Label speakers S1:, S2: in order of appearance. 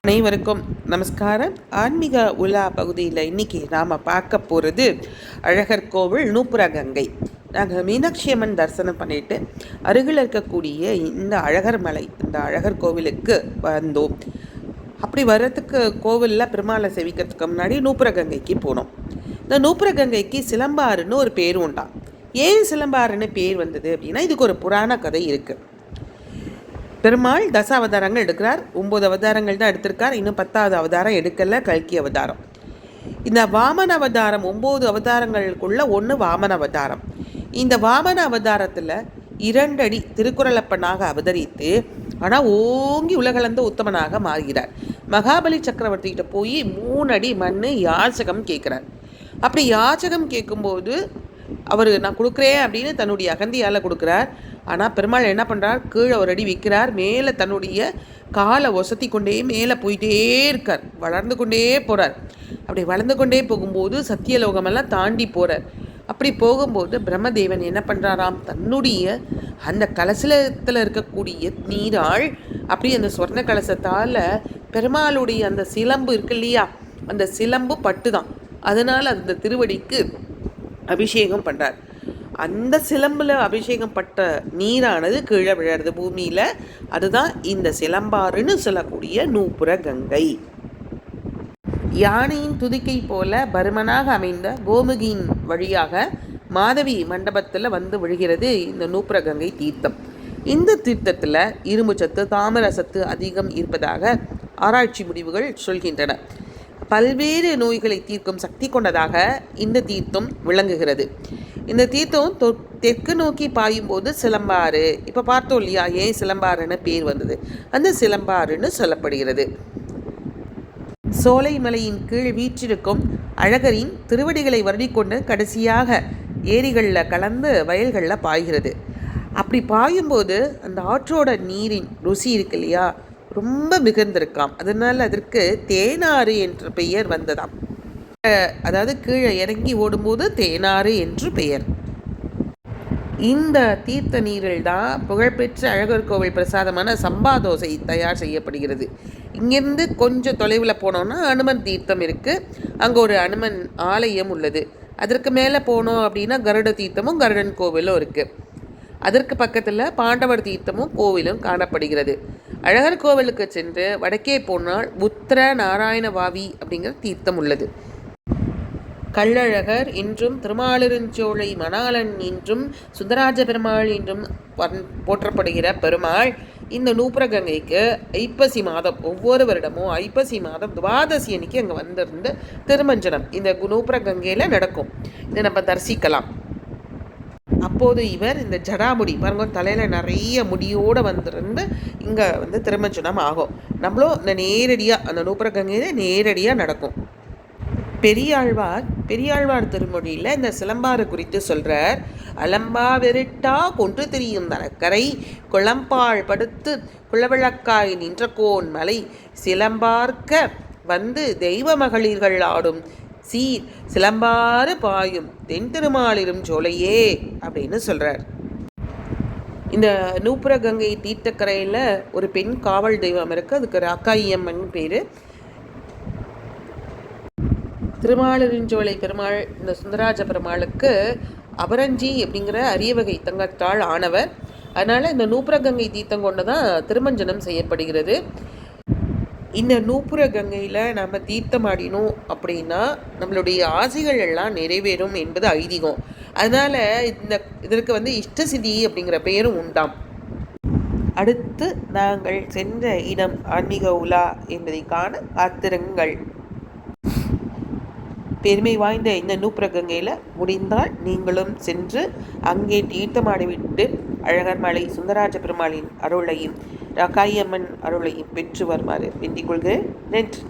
S1: அனைவருக்கும் நமஸ்காரம். ஆன்மீக உலா பகுதியில் இன்னைக்கு நாம் பார்க்க போகிறது அழகர் கோவில் நூப்புர கங்கை. நாங்கள் மீனாட்சி அம்மன் தரிசனம் பண்ணிட்டு அருகில் இருக்கக்கூடிய இந்த அழகர் மலை, இந்த அழகர் கோவிலுக்கு வந்தோம். அப்படி வர்றதுக்கு கோவிலில் பெருமாளை சேவிக்கிறதுக்கு முன்னாடி நூப்புர கங்கைக்கு போனோம். இந்த நூப்புர கங்கைக்கு சிலம்பாறுன்னு ஒரு பேர் உண்டாம். ஏன் சிலம்பாறுன்னு பேர் வந்தது அப்படின்னா, இதுக்கு ஒரு புராண கதை இருக்குது. பெருமாள் அவதாரங்கள் எடுக்கிறார். 9 அவதாரங்கள் தான் எடுத்திருக்கார். இன்னும் 10வது அவதாரம் எடுக்கல, கல்கி அவதாரம். இந்த வாமன அவதாரம் 9 அவதாரங்களுக்குள்ள ஒன்று வாமன அவதாரம். இந்த வாமன அவதாரத்தில் 2 அடி திருக்குறளப்பனாக அவதரித்து ஆனால் ஓங்கி உலகளந்த உத்தமனாக மாறுகிறார். மகாபலி சக்கரவர்த்திகிட்ட போய் 3 அடி மண் யாச்சகம் கேட்குறார். அப்படி யாச்சகம் கேட்கும்போது அவர் நான் கொடுக்குறேன் அப்படின்னு தன்னுடைய அகந்தியால் கொடுக்குறார். ஆனால் பெருமாள் என்ன பண்ணுறார், கீழே ஒரு அடி வைக்கிறார். மேலே தன்னுடைய காலை ஒசத்தி கொண்டே மேலே போயிட்டே இருக்கார். வளர்ந்து கொண்டே போகிறார். அப்படி வளர்ந்து கொண்டே போகும்போது சத்தியலோகமெல்லாம் தாண்டி போகிறார். அப்படி போகும்போது பிரம்மதேவன் என்ன பண்ணுறாராம், தன்னுடைய அந்த கலசத்தில் இருக்கக்கூடிய நீராள் அப்படி அந்த சொர்ண கலசத்தால் பெருமாளுடைய அந்த சிலம்பு இருக்கு இல்லையா, அந்த சிலம்பு பட்டு தான். அதனால் அந்த திருவடிக்கு அபிஷேகம் பண்ணுறார். அந்த சிலம்பில் அபிஷேகம் பட்ட நீரானது கீழே விழறது பூமியில். அதுதான் இந்த சிலம்பாறுன்னு சொல்லக்கூடிய நூப்புர கங்கை. யானையின் துதிக்கை போல பருமனாக அமைந்த கோமுகியின் வழியாக மாதவி மண்டபத்தில் வந்து விழுகிறது இந்த நூப்புர கங்கை தீர்த்தம். இந்த தீர்த்தத்தில் இரும்பு சத்து, தாமிர சத்து அதிகம் இருப்பதாக ஆராய்ச்சி முடிவுகள் சொல்கின்றன. பல்வேறு நோய்களை தீர்க்கும் சக்தி கொண்டதாக இந்த தீர்த்தம் விளங்குகிறது. இந்த தீர்த்தம் தெற்கு நோக்கி பாயும் போது சிலம்பாறு, இப்போ பார்த்தோம் இல்லையா, ஏன் சிலம்பாறுன்னு பேர் வந்தது, அந்த சிலம்பாறுன்னு சொல்லப்படுகிறது. சோலை மலையின் கீழ் வீற்றிருக்கும் அழகரின் திருவடிகளை வருடிக்கொண்டு கடைசியாக ஏரிகளில் கலந்து வயல்களில் பாய்கிறது. அப்படி பாயும்போது அந்த ஆற்றோட நீரின் ருசி இருக்கு இல்லையா, ரொம்ப மிகுந்திருக்காம். அதனால் அதற்கு தேனாறு என்ற பெயர் வந்ததாம். அதாவது கீழே இறங்கி ஓடும்போது தேனாறு என்று பெயர். இந்த தீர்த்த நீரில் தான் புகழ்பெற்ற அழகர் கோவில் பிரசாதமான சம்பா தோசை தயார் செய்யப்படுகிறது. இங்கிருந்து கொஞ்சம் தொலைவில் போனோம்னா அனுமன் தீர்த்தம் இருக்குது. அங்கே ஒரு அனுமன் ஆலயம் உள்ளது. அதற்கு மேலே போனோம் அப்படின்னா கருட தீர்த்தமும் கருடன் கோவிலும் இருக்குது. அதற்கு பக்கத்தில் பாண்டவர் தீர்த்தமும் கோவிலும் காணப்படுகிறது. அழகர் கோவிலுக்கு சென்று வடக்கே போனால் உத்தர நாராயண வாவி அப்படிங்கிற தீர்த்தம் உள்ளது. கள்ளழகர் என்றும் திருமாலிருஞ்சோலை மணாளன் என்றும் சுந்தராஜ பெருமாள் என்றும் போற்றப்படுகிற பெருமாள் இந்த நூப்புர கங்கைக்கு ஐப்பசி மாதம், ஒவ்வொரு வருடமும் ஐப்பசி மாதம் துவாதசி அன்னைக்கு அங்கே வந்திருந்து திருமஞ்சனம் இந்த நூப்புர கங்கையில் நடக்கும். இதை நம்ம தரிசிக்கலாம். அப்போது இவர் இந்த ஜடாமுடி பாருங்க, தலையில் நிறைய முடியோடு வந்திருந்து இங்கே வந்து திருமஞ்சனம் ஆகும். நம்மளும் இந்த நேரடியாக அந்த நூப்புர கங்கையில் நேரடியாக நடக்கும். பெரியாழ்வார் திருமொழியில் இந்த சிலம்பாறு குறித்து சொல்கிறார். அலம்பா வெறிட்டா கொன்று திரியும் தனக்கரை குளம்பாள் படுத்து குளவிளக்காய் நின்ற கோன் மலை சிலம்பார்க்க வந்து தெய்வ மகளிர்கள் ஆடும் சீர் சிலம்பாறு பாயும் தென் திருமாலிரும் சோலையே அப்படின்னு சொல்கிறார். இந்த நூப்புர கங்கை தீர்த்தக்கரையில் ஒரு பெண் காவல் தெய்வம் இருக்குது. அதுக்கு ராக்காயியம்மன் பேர். திருமாலிருஞ்சோலை பெருமாள் இந்த சுந்தராஜ பெருமாளுக்கு அபரஞ்சி அப்படிங்கிற அரிய வகை தங்கத்தால் ஆனவர். அதனால் இந்த நூப்புர கங்கை தீர்த்தம் கொண்டு தான் திருமஞ்சனம் செய்யப்படுகிறது. இந்த நூப்புர கங்கையில் நம்ம தீர்த்தம் ஆடினோம் அப்படின்னா நம்மளுடைய ஆசைகள் எல்லாம் நிறைவேறும் என்பது ஐதீகம். அதனால் இதற்கு வந்து இஷ்டசிதி அப்படிங்கிற பெயரும் உண்டாம். அடுத்து நாங்கள் சென்ற இடம் ஆன்மீக உலா என்பதை காண காத்திருங்கள். பெருமை வாய்ந்த இந்த நூப்புர கங்கையில் முடிந்தால் நீங்களும் சென்று அங்கே தீர்த்தமாடிவிட்டு அழகர் மலை சுந்தராஜ பெருமாளின் அருளையும் ராக்காயம்மன் அருளையும் பெற்று வருமாறு வேண்டிக் கொள்கிறேன். நன்றி.